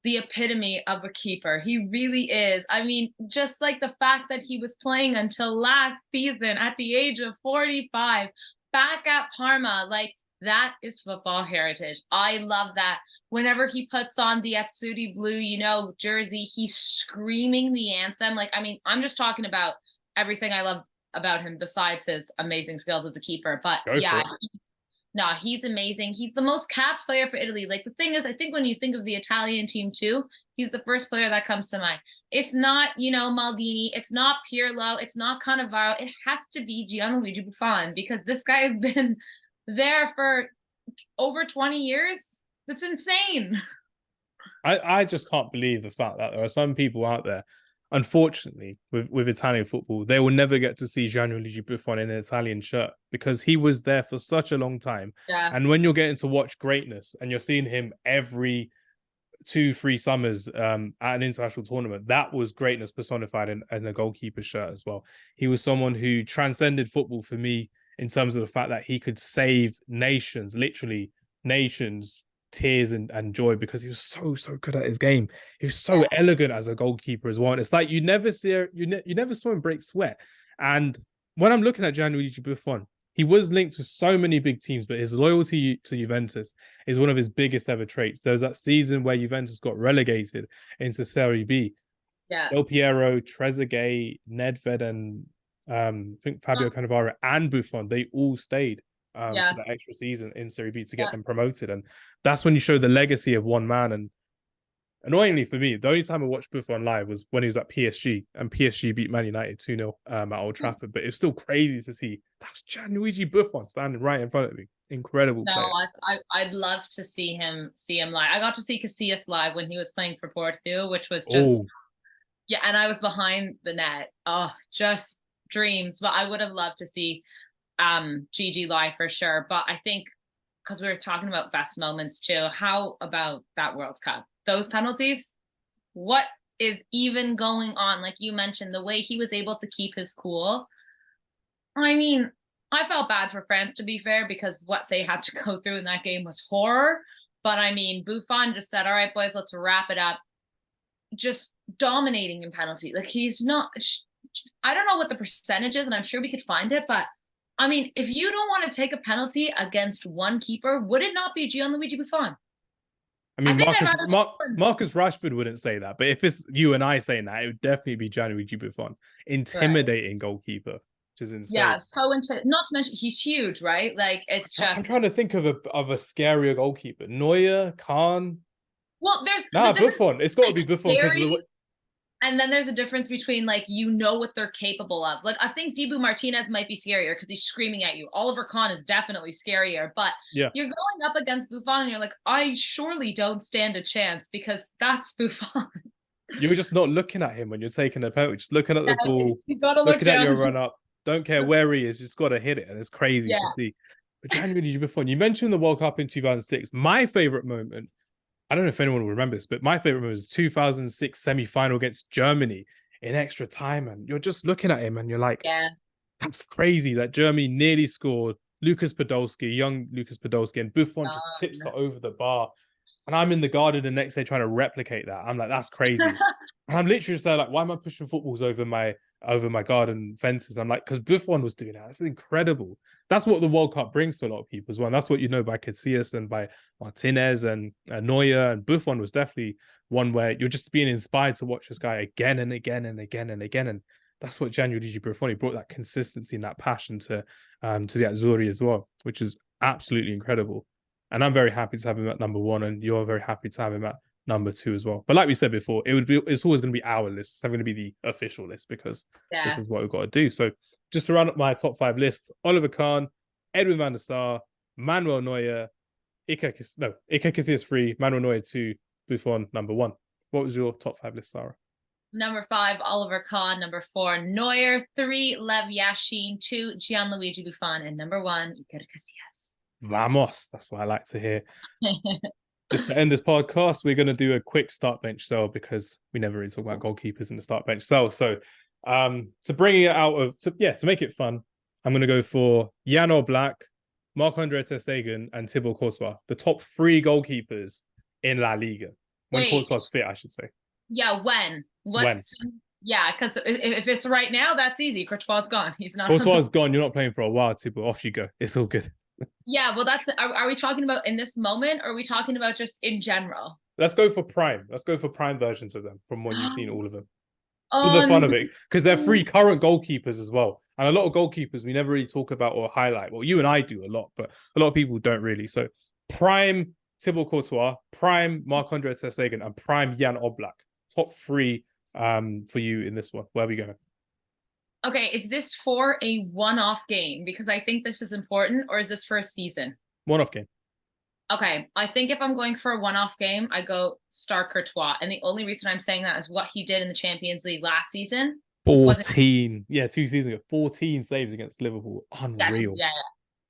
the epitome of a keeper. He really is. I mean, just like the fact that he was playing until last season at the age of 45, back at Parma, like, that is football heritage. I love that. Whenever he puts on the Azzurri blue, jersey, he's screaming the anthem. Like, I mean, I'm just talking about everything I love about him besides his amazing skills as a keeper. But he's amazing. He's the most capped player for Italy. Like, the thing is, I think when you think of the Italian team too, he's the first player that comes to mind. It's not, Maldini. It's not Pirlo. It's not Cannavaro. It has to be Gianluigi Buffon, because this guy has been there for over 20 years. That's insane. I just can't believe the fact that there are some people out there, unfortunately, with Italian football, they will never get to see Gianluigi Buffon in an Italian shirt, because he was there for such a long time. Yeah. And when you're getting to watch greatness and you're seeing him every 2-3 summers at an international tournament, that was greatness personified in a goalkeeper shirt as well. He was someone who transcended football for me in terms of the fact that he could save nations, literally nations tears and joy because he was so good at his game. He was so elegant as a goalkeeper as well. And it's like you never saw him break sweat. And when I'm looking at Gianluigi Buffon, he was linked with so many big teams, but his loyalty to Juventus is one of his biggest ever traits. There's that season where Juventus got relegated into Serie B. Yeah. Del Piero, Trezeguet, Nedved, and I think Fabio Cannavaro and Buffon, they all stayed for that extra season in Serie B to get them promoted. And that's when you show the legacy of one man. And annoyingly for me, the only time I watched Buffon live was when he was at PSG, and PSG beat Man United 2-0 at Old Trafford. But it's still crazy to see that's Gianluigi Buffon standing right in front of me. Incredible player. I'd love to see him live. I got to see Casillas live when he was playing for Porto, which was just and I was behind the net. Oh, just dreams. But I would have loved to see Gigi live for sure. But I think because we were talking about best moments too, how about that World Cup? Those penalties, what is even going on? Like you mentioned, the way he was able to keep his cool. I mean, I felt bad for France, to be fair, because what they had to go through in that game was horror. But I mean, Buffon just said, all right, boys, let's wrap it up. Just dominating in penalty. Like he's not, I don't know what the percentage is, and I'm sure we could find it, but I mean, if you don't want to take a penalty against one keeper, would it not be Gianluigi Buffon? I mean, Marcus Rashford wouldn't say that, but if it's you and I saying that, it would definitely be Gianluigi Buffon. Intimidating goalkeeper, which is insane. Yeah, so not to mention he's huge, right? Like it's just. I'm trying to think of a scarier goalkeeper. Neuer, Kahn. Well, there's Buffon. It's got to be Buffon because of the. And then there's a difference between like what they're capable of. Like I think Dibu Martinez might be scarier because he's screaming at you. Oliver Kahn is definitely scarier, but you're going up against Buffon and you're like, I surely don't stand a chance because that's Buffon. You're just not looking at him when you're taking a penalty. Just looking at the ball, you gotta looking at your run up. Don't care where he is, just got to hit it, and it's crazy to see. But Gianluigi Buffon, you mentioned the World Cup in 2006. My favorite moment. I don't know if anyone will remember this, but my favorite moment was 2006 semi-final against Germany in extra time. And you're just looking at him and you're like, that's crazy that Germany nearly scored. Young Lucas Podolski, and Buffon just tips it over the bar. And I'm in the garden the next day trying to replicate that. I'm like, that's crazy. And I'm literally just there like, why am I pushing footballs over my garden fences? I'm like, because Buffon was doing that. That's incredible. That's what the World Cup brings to a lot of people as well. And that's what you know by Casillas and by Martinez and Neuer. And Buffon was definitely one where you're just being inspired to watch this guy again and again and again and again. And that's what Gianluigi Buffon brought, that consistency and that passion to the Azzurri as well, which is absolutely incredible. And I'm very happy to have him at number 1, and you're very happy to have him at number 2 as well. But like we said before, it's always going to be our list. It's never going to be the official list because this is what we've got to do. So just to round up my top 5 list: Oliver Kahn, Edwin van der Sar, Manuel Neuer, Iker Casillas 3, Manuel Neuer 2, Buffon number 1. What was your top 5 list, Sarah? Number 5, Oliver Kahn. Number 4, Neuer. 3, Lev Yashin. 2, Gianluigi Buffon. And number 1, Iker Casillas. Vamos. That's what I like to hear. Just to end this podcast, we're going to do a quick start bench sell because we never really talk about goalkeepers in the start bench sell. So to bring it out of, to make it fun, I'm going to go for Jan Oblak, Marc-Andre ter Stegen, and Thibaut Courtois, the top 3 goalkeepers in La Liga. When Courtois fit, I should say. Yeah, when? Yeah, because if it's right now, that's easy. Courtois gone. He's not. Courtois gone. You're not playing for a while, Thibaut. Off you go. It's all good. Yeah, well, are we talking about in this moment, or are we talking about just in general? Let's go for prime. Let's go for prime versions of them from when you've seen all of them. For the fun of it, because they're 3 current goalkeepers as well. And a lot of goalkeepers we never really talk about or highlight. Well, you and I do a lot, but a lot of people don't really. So prime Thibaut Courtois, prime Marc-Andre ter Stegen, and prime Jan Oblak. Top 3 for you in this one. Where are we going? Okay, is this for a one-off game? Because I think this is important, or is this for a season? One-off game. Okay, I think if I'm going for a one-off game, I go Star Courtois. And the only reason I'm saying that is what he did in the Champions League last season. 14. Yeah, 2 seasons ago. 14 saves against Liverpool. Unreal. Yeah.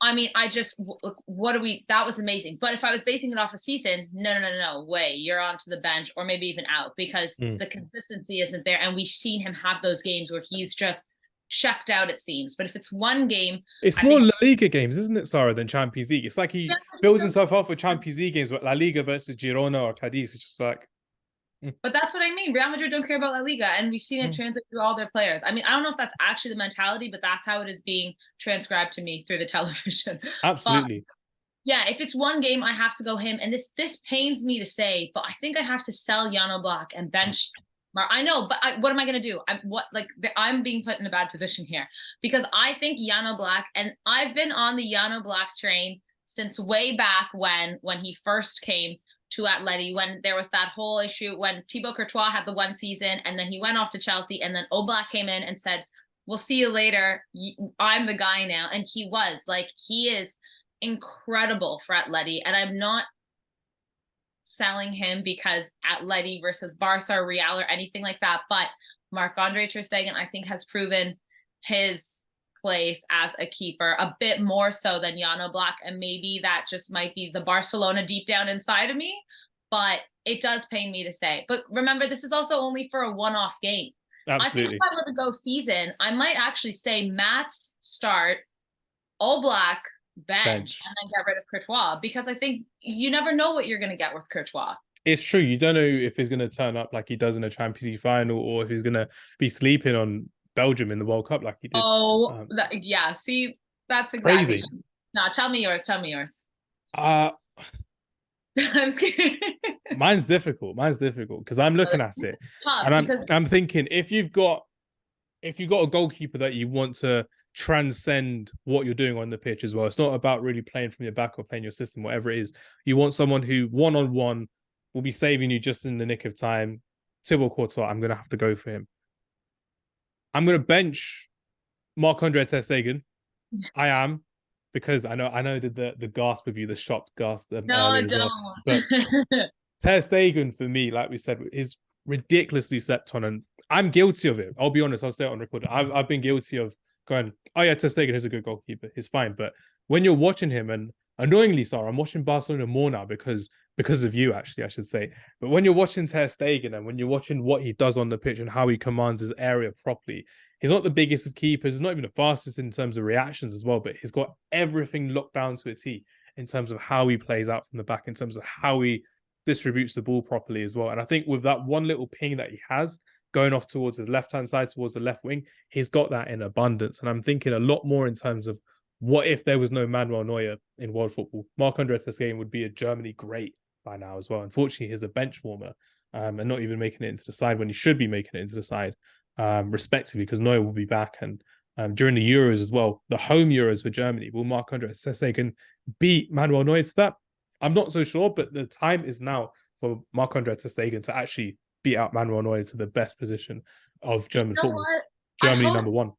I mean, that was amazing. But if I was basing it off a season, no way. You're onto the bench or maybe even out because the consistency isn't there. And we've seen him have those games where he's just checked out, it seems. But if it's one game, It's I more think La Liga games, isn't it, Sarah, than Champions League? It's like he builds himself up for Champions League games, but La Liga versus Girona or Cadiz, it's just like. But that's what I mean. Real Madrid don't care about La Liga, and we've seen it translate through all their players. I mean, I don't know if that's actually the mentality, but that's how it is being transcribed to me through the television. Absolutely. But yeah, if it's one game, I have to go him. And this pains me to say, but I think I'd have to sell Jan Oblak and bench Marc. I know, but what am I going to do? I'm being put in a bad position here because I think Jan Oblak, and I've been on the Jan Oblak train since way back when he first came to Atleti, when there was that whole issue when Thibaut Courtois had the one season and then he went off to Chelsea, and then Oblak came in and said, "We'll see you later. I'm the guy now." And he was like, he is incredible for Atleti, and I'm not selling him because Atleti versus Barca or Real or anything like that, but Marc-Andre ter Stegen, I think, has proven his place as a keeper a bit more so than Jan Oblak, and maybe that just might be the Barcelona deep down inside of me, but it does pain me to say. But remember, this is also only for a one-off game. Absolutely. I think if I were to go season, I might actually say Mats start, Oblak bench, and then get rid of Courtois, because I think you never know what you're going to get with Courtois. It's true. You don't know if he's going to turn up like he does in a Champions League final, or if he's going to be sleeping on Belgium in the World Cup like he did. Oh, yeah. See, that's exactly crazy. No, tell me yours. I'm scared. Mine's difficult because I'm looking at it and I'm thinking, if you've got a goalkeeper that you want to transcend what you're doing on the pitch as well, it's not about really playing from your back or playing your system, whatever it is. You want someone who one-on-one will be saving you just in the nick of time. Thibaut Courtois, I'm going to have to go for him. I'm going to bench Marc-Andre ter Stegen. I am, because I know the gasp of you, the shocked gasp. No, don't. Well. But ter Stegen, for me, like we said, is ridiculously slept on, and I'm guilty of it. I'll be honest. I'll say it on record. I've been guilty of going, oh yeah, ter Stegen is a good goalkeeper. He's fine. But when you're watching him, and annoyingly, Sarah, I'm watching Barcelona more now because of you, actually, I should say. But when you're watching ter Stegen and when you're watching what he does on the pitch and how he commands his area properly, he's not the biggest of keepers. He's not even the fastest in terms of reactions as well, but he's got everything locked down to a T in terms of how he plays out from the back, in terms of how he distributes the ball properly as well. And I think with that one little ping that he has going off towards his left-hand side, towards the left wing, he's got that in abundance. And I'm thinking a lot more in terms of, what if there was no Manuel Neuer in world football? Marc-Andre ter Stegen would be a Germany great by now as well. Unfortunately, he's a bench warmer and not even making it into the side when he should be making it into the side, respectively, because Neuer will be back. And during the Euros as well, the home Euros for Germany, will Marc-Andre ter Stegen beat Manuel Neuer to that? I'm not so sure, but the time is now for Marc-Andre ter Stegen to actually beat out Manuel Neuer to the best position of German football. What? Germany number one.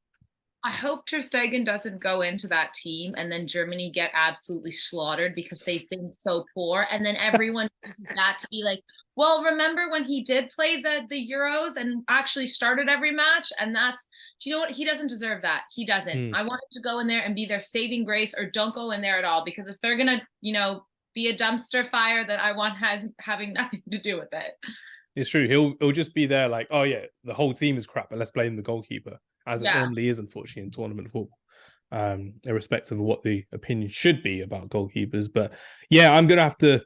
I hope ter Stegen doesn't go into that team and then Germany get absolutely slaughtered because they've been so poor. And then everyone uses that to be like, well, remember when he did play the Euros and actually started every match? And that's, do you know what? He doesn't deserve that. He doesn't. I want him to go in there and be their saving grace, or don't go in there at all. Because if they're going to, be a dumpster fire, that I want having nothing to do with it. It's true. He'll just be there like, oh yeah, the whole team is crap, but let's blame the goalkeeper, as it normally is, unfortunately, in tournament football, irrespective of what the opinion should be about goalkeepers. But yeah, I'm going to have to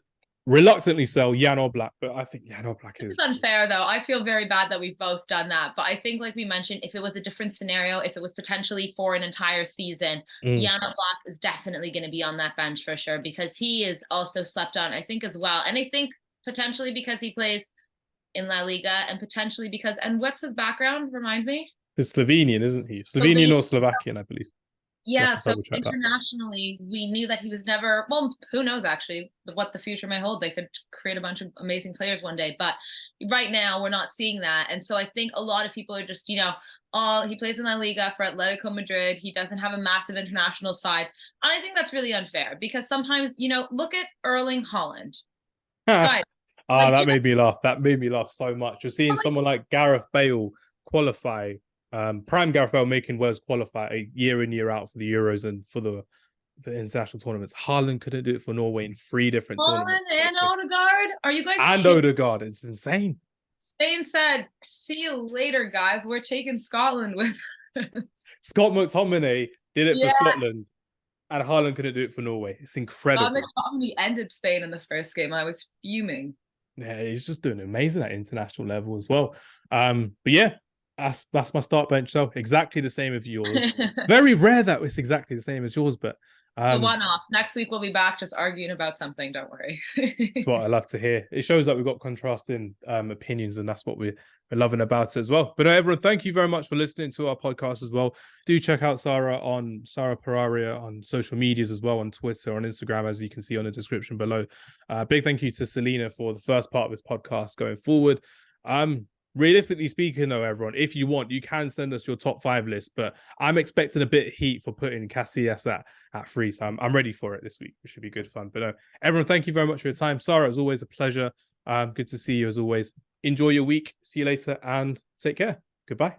reluctantly sell Jan Oblak, but I think Jan Oblak is... It's unfair, though. I feel very bad that we've both done that. But I think, like we mentioned, if it was a different scenario, if it was potentially for an entire season, Jan Oblak is definitely going to be on that bench for sure, because he is also slept on, I think, as well. And I think potentially because he plays in La Liga, and potentially because, and what's his background? Remind me. He's Slovenian, isn't he? Slovenian or Slovakian, I believe. Yeah, so internationally, we knew that he was never, well, who knows actually what the future may hold. They could create a bunch of amazing players one day, but right now we're not seeing that. And so I think a lot of people are just, he plays in La Liga for Atletico Madrid. He doesn't have a massive international side. And I think that's really unfair, because sometimes, look at Erling Haaland. Guys, that made me laugh. That made me laugh so much. You're seeing someone like Gareth Bale qualify, prime Gareth Bale making Wales qualify year in, year out for the Euros and for the international tournaments. Haaland couldn't do it for Norway in 3 different tournaments. Haaland and Odegaard? Are you guys And kidding? Odegaard. It's insane. Spain said, see you later, guys. We're taking Scotland with Scott McTominay did it for Yeah, Scotland, and Haaland couldn't do it for Norway. It's incredible. McTominay ended Spain in the first game. I was fuming. Yeah, he's just doing amazing at international level as well. But yeah, that's my start bench. So exactly the same as yours. Very rare that it's exactly the same as yours, but a one-off. Next week we'll be back just arguing about something. Don't worry. That's what I love to hear. It shows that we've got contrasting opinions, and that's what we're loving about it as well. But everyone, thank you very much for listening to our podcast as well. Do check out Sara Pararia on social medias as well, on Twitter, on Instagram, as you can see on the description below. Big thank you to Selena for the first part of this podcast going forward. Realistically speaking, though, everyone, if you want, you can send us your top 5 list, but I'm expecting a bit of heat for putting Casillas at 3, so I'm ready for it this week. It should be good fun. But everyone, thank you very much for your time. Sara, it's always a pleasure. Good to see you as always. Enjoy your week. See you later and take care. Goodbye.